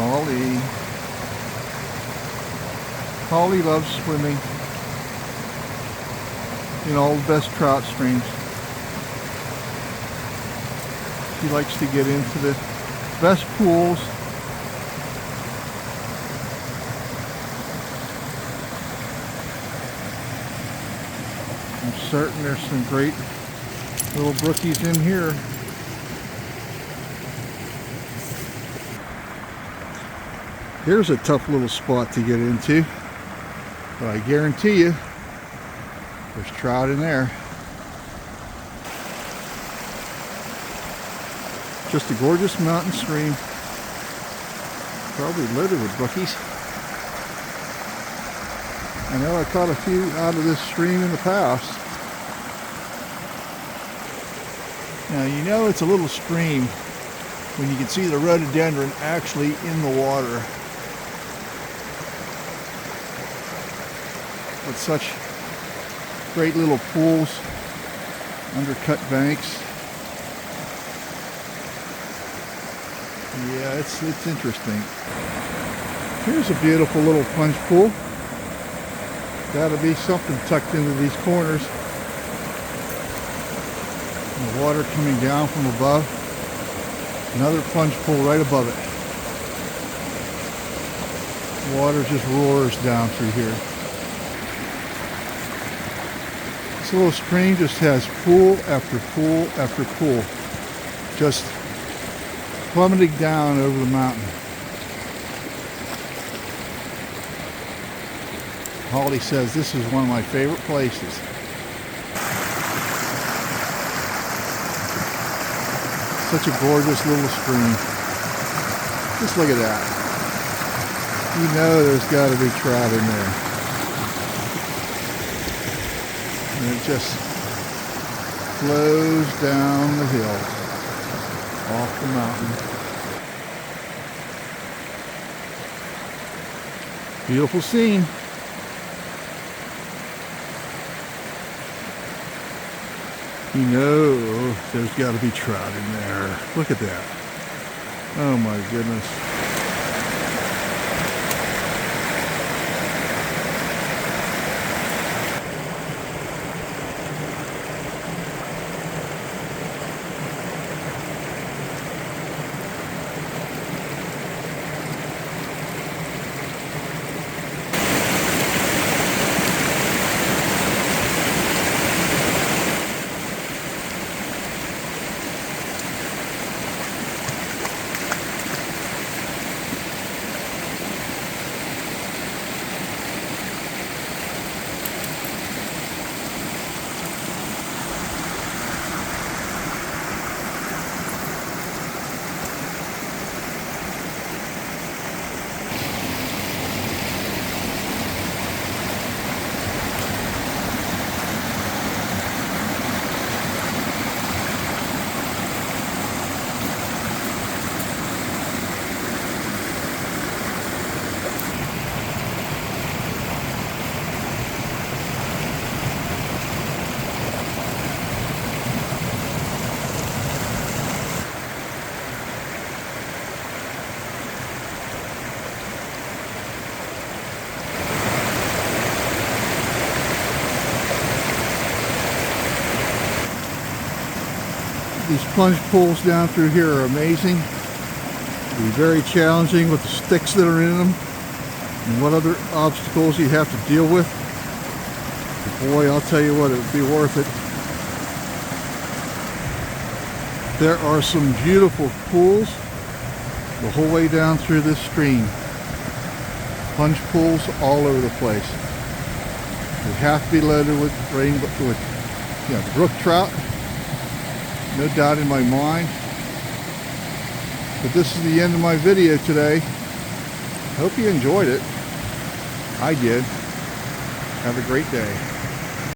Holly. Holly loves swimming in all the best trout streams. She likes to get into the best pools. I'm certain there's some great little brookies in here. Here's a tough little spot to get into, but I guarantee you there's trout in there. Just a gorgeous mountain stream, probably loaded with brookies. I know I caught a few out of this stream in the past. Now you know it's a little stream when you can see the rhododendron actually in the water. With such great little pools, undercut banks. Yeah, it's interesting. Here's a beautiful little plunge pool. Gotta be something tucked into these corners. And the water coming down from above. Another plunge pool right above it. The water just roars down through here. This little stream just has pool after pool after pool. Just plummeting down over the mountain. Holly says this is one of my favorite places. Such a gorgeous little stream. Just look at that. You know there's got to be trout in there. And it just flows down the hill, off the mountain. Beautiful scene. You know there's got to be trout in there. Look at that. Oh my goodness. These plunge pools down through here are amazing. It'll be very challenging with the sticks that are in them and what other obstacles you have to deal with. But boy, I'll tell you what, it would be worth it. There are some beautiful pools the whole way down through this stream. Plunge pools all over the place. They have to be loaded with brook trout. No doubt in my mind. But this is the end of my video today. Hope you enjoyed it. I did. Have a great day.